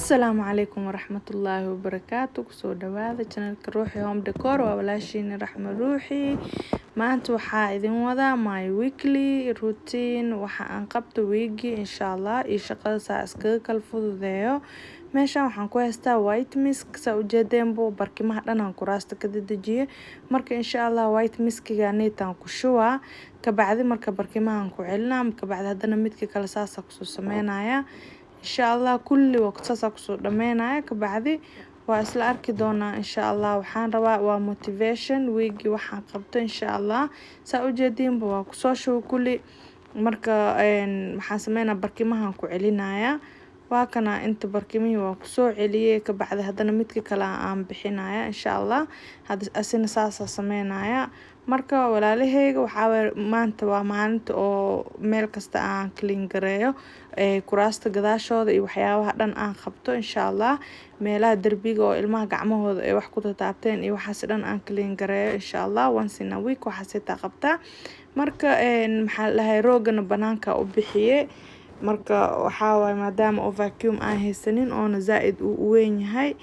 السلام عليكم ورحمة الله وبركاته كسو دواذا channelka روحي home decor waa walaashiin raxmo ruuxi maanta waxaa idin wadaa my weekly routine waxa aan qabto weegi insha Allah iyo shaqada saa iskaga kala fududeeyo meeshan waxaan ku haystaa white misk saa ujeedeen buu barkimaha dhan aan kuraasta ka dedejiye marka insha Allah white miskiga neetaan ku shubaa kabacdi marka barkimahan ku celinaa kabacdi hadana midka kale saasa kusoo sameynaya insha Allah kulli waqti saasa kusoo dhameynaya kabacdi waa isla arki doonaa insha Allah waxaan rabaa waa motivation weegi waxaan qabto insha Allah saa ujeedeen buu waa kusoo shubo kulli marka waxaan sameynaa barkimahan ku celinaya waa kana inta barkimihii waa kusoo celiyay kabacdi hadana midka kale aan bixinaya insha Allah hada asina saasa sameynaya marka walaalaheyga waxaa maanta waa maalinta oo meel kasta aan clean gareeyo kuraasta gadaashooda iyo waxyaabaha dhan aan qabto insha Allah meelaha darbiga oo ilmaha gacmahooda ay wax ku taabteen iyo waxaas dhan aan clean gareeyo insha Allah once in a week waxaas taa qabtaa marka maxaa lahayn roogana banaanka u bixiyay marka waxaa waay maadaama oo vacuum aan haysanin oo zaaid u weyn yahay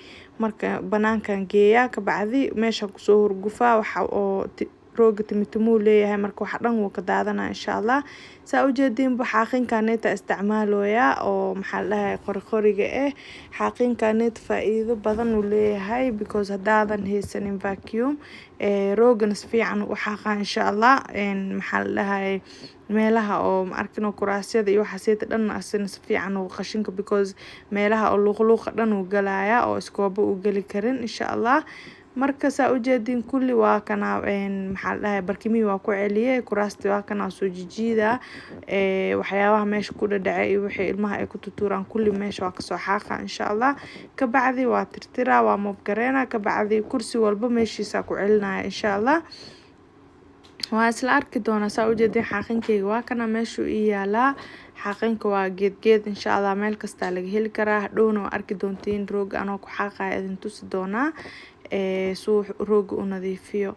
marka banaankan geeyaa kabacdi meesha kusoo hurgufaa waxa oo rooga timitimuu leeyahay marka waxa dhan wuu ka daadanaa insha Allah saa ujeedin ba xaaqinkaneeta isticmaalooya oo maxaa lahayn qoriga xaaqinkaneet faa'iido badan uu leeyahay because hadaadan haysanin vacuum roogana si fiican u xaqaa insha Allah maxaa lahayn meelaha oo ma arkin kuraasyada iyo waxaasita dhan asina si fiican u qashinka because meelaha oo luqluqa dhan uu galaya oo iskooba u gali karin insha Allah marka saa ujeedin kulli waa kana maxaa lahayn barkimihii waa ku celiyay kuraasti waa kana soo jijiida waxyaabaha meesha ku dhacay iyo wixii ilmaha ay ku tuturaan kulli meesha waa ka soo xaaqa insha Allah kabacdi waa tirtiraa waa mob gareena kabacdi kursi walba meeshiisa ku celinaya insha Allah waa isla arki doonaa saa ujeedin xaaqinkeyga waa kana meesha ii yaalaa xaaqinka waa geed insha Allah meel kasta laga heli karaa hadhowna waa arki doontiin roog anoo ku xaaqaya idin tusi doonaa suu rooga u nadiifiyo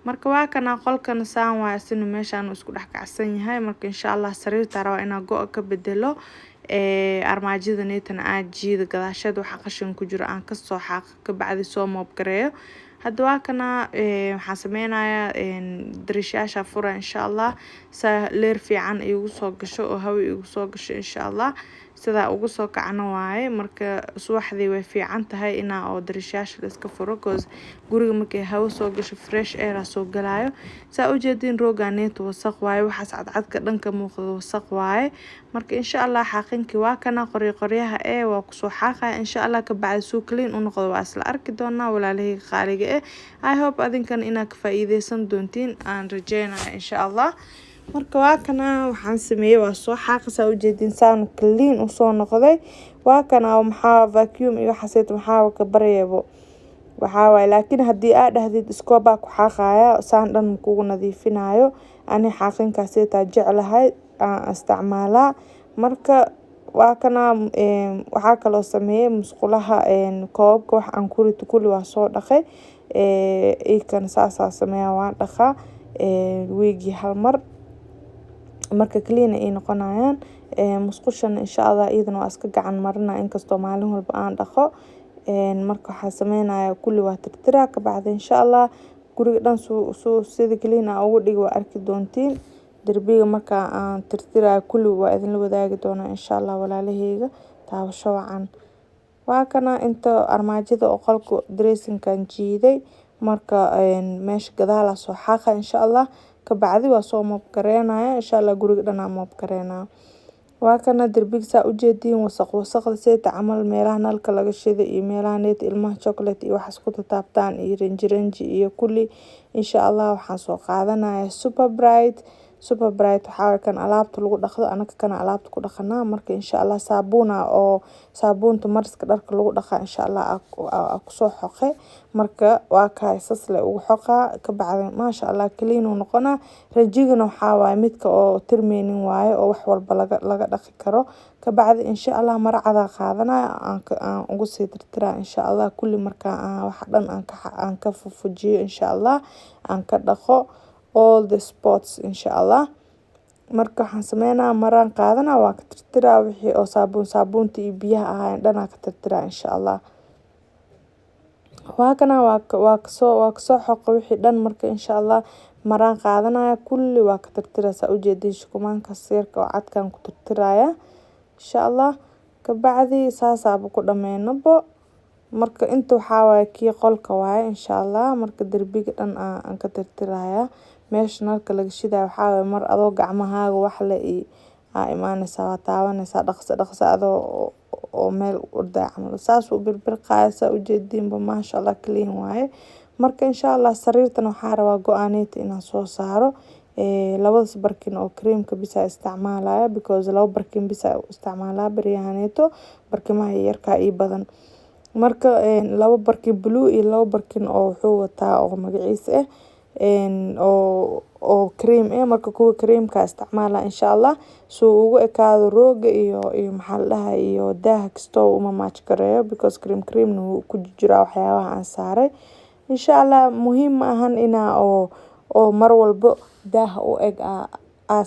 marka waa kana qolkan saan waa isna meeshaan isku dhex kacsan yahay marka insha Allah sariirta rabaa inaan go ka bedelo armaajada neetan aad jiida gadaasheed waxa qashin ku jiro aan ka soo xaaq kabacdi soo moob gareeyo hadda waa kana waxaan sameynayaa dariishyaasha fura insha Allah saa leer fiican igu soo gasho oo hawo igu soo gasho insha Allah sida ugu soo kacno waaye marka subaxdii way fiican tahay inaa oo dariishyaasha la iska furo cause guriga markay hawo soo gasho fresh air soo galaayo saa ujeedin rooganeet wasaq waaye waxaas cadcadka dhanka muuqdo wasaq waaye marka insha Allah xaaqinki waa kana qoryaha waa ku soo xaaqaya insha Allah ka bacdi soo clean u noqdo waa isla arki doonaa walaalahey qaaliga I hope adinkan inaad ka faa'iideysan doontiin aan rajeynayo insha Allah marka waa kana waxaan sameeyay waa soo xaaqisa ujeedin saan clean u soo noqday waa kana maxaa vacuum iyo xaseet maxaa ka bareebo waxa waay laakiin hadii aad dhahdid iskooba ku xaaqaya saan dhan kugu nadiifinayo ani xaaqinkaas taa jeclahay aan isticmaalaa marka waa kana waxa kale oo sameeyay musqulaha koobka wax aan ku rito kulli waa soo dhaqay kan saasa sameeyaa waan dhaqaa weegi hal mar marka clean ay noqonayaan musqushan insha Allah iyadana waa iska gacan marina inkastoo maalin walba aan dhaqo marka waxa sameynaya kulli waa tirtiraa kabacdi insha Allah guriga dhan soo sida clean ugu dhig waa arki doontiin darbiga marka aan tirtiraa kulli waa idin la wadaagi doonaa insha Allah walaalaheyga taabasho wacan waa kana inta armaajada oo qolka dressing-kan jiiday marka meesha gadaal soo xaqa insha Allah kabacdi waa soo moob gareenaya insha Allah guriga dhan moob gareena waa kana darbiga saa ujeedin wasaqda seeta camal meelaha nalka laga shiday iyo meelaha neet ilmaha chocolate iyo waxaas ku taabtaan iyo ranji iyo kulli insha Allah waxaan soo qaadanaya super bright waxa kan alaabta lagu dhaqdo anaka kana alaabta ku dhaqanaa marka insha Allah saabuunta marska dharka lagu dhaqa insha Allah ku soo xoqay marka waa ka isasle ugu xoqa kabacdi ma sha Allah clean uu noqonaa ranjigana waxa waay midka oo tirmeenin waaye oo wax walba laga dhaqi karo kabacdi insha Allah marcada qaadanaya aan ugu sii tirtiraa insha Allah kulli marka wax dhan aan ka fufujiyo insha Allah aan ka dhaqo all the spots insha Allah marka waxaan sameynaa maraan qaadanaa waa ka tirtiraa wixii oo saabuunta iyo biyaha ahaayeen dhanaa ka tirtiraa insha Allah. waa kasoo xoqo wixii dhan marka insha Allah maraan qaadanaya kulli waa ka tirtiraysaa ujeedin shukumaanka siirka oo cadkaan ku tirtiraya insha Allah. kabacdi saasaaba ku dhameynabo marka inta waxaa waaye kii qolka waaye insha Allah. marka derbiga dhan aan ka tirtiraya meesha nalka laga shidayo waxaa waaye mar adoo gacmahaaga wax la imaanaysaa waa taabanaysaa dhaqso adoo oo meel orday camal saas u birbirqaysa ujeedinba maasha Allah clean waaye. marka insha Allah sariirtan waxaa rabaa go-aaneeta inaan soo saaro labadaas barkin oo creamka bisa isticmaalaya because laba barkin bisa isticmaalaa baryahaneeto barkimaha yarka ii badan. marka laba barkin blue iyo laba barkin oo wuxuu wataa oo magaciisa oo cream marka kuwa creamka isticmaala insha Allah soo ugu ekaado rooga iyo maxaa la dhahay iyo daaha kasto uma match gareeyo because cream wuu ku jiraa waxyaabaha aan saaray insha Allah. muhiim ma ahan inaa oo mar walbo daaha u eg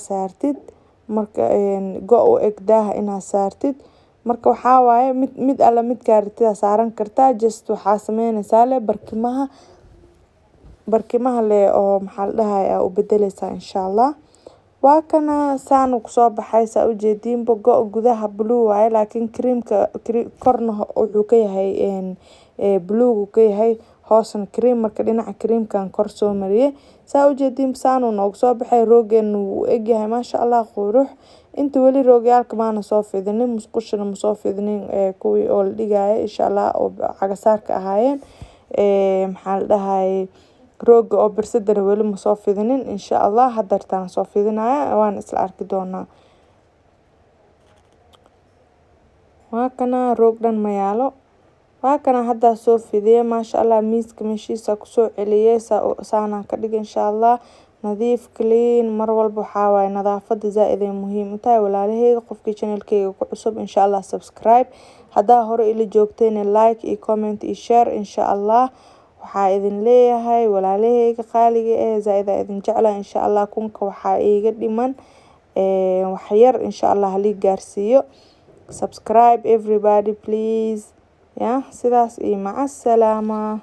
saartid marka go u eg daaha inaa saartid marka waxaa waaye mid alla midkaa rabtid saaran kartaa just waxaa sameynaysaa le barkimaha le oo maxaa la dhahay u bedelaysaa insha Allah. waa kana saan ku soo baxaysa ujeedinba go gudaha blue waaye laakiin creamka korna wuxuu ka yahay blue ka yahay hoosna cream marka dhinaca creamkan kor soo mariyay saa ujeedin saan noogu soo baxay roogeena wuu egyahay maasha Allah qurux. inta wali roogyaalka maana soo fidinin musqushana ma soo fidinin kuwii oo la dhigaya insha Allah oo cagasaarka ahaayeen maxaa la dhahay rooga oo birsadana wali ma soo fidinin insha Allah hadartaan soo fidinaya waan isla arki doonaa. waa kana roog dhan ma yaalo waa kana hadda soo fidiyay maasha Allah miiska meeshiisa ku soo celiyay saana ka dhig insha Allah nadiif clean mar walba waxaa waaye nadaafada zaaid ay muhiim u tahay walaalaheyga qofkii channelkeyga ku cusub insha Allah subscribe hadaa hore ila joogteen like iyo comment iyo share insha Allah. waxaa idin leeyahay walaalaheyga qaaliga zaaid idin jeclaa insha Allah kunka waxaa iiga dhiman wax yar insha Allah hali gaarsiiyo subscribe everybody please sidaas iyo maca salaama.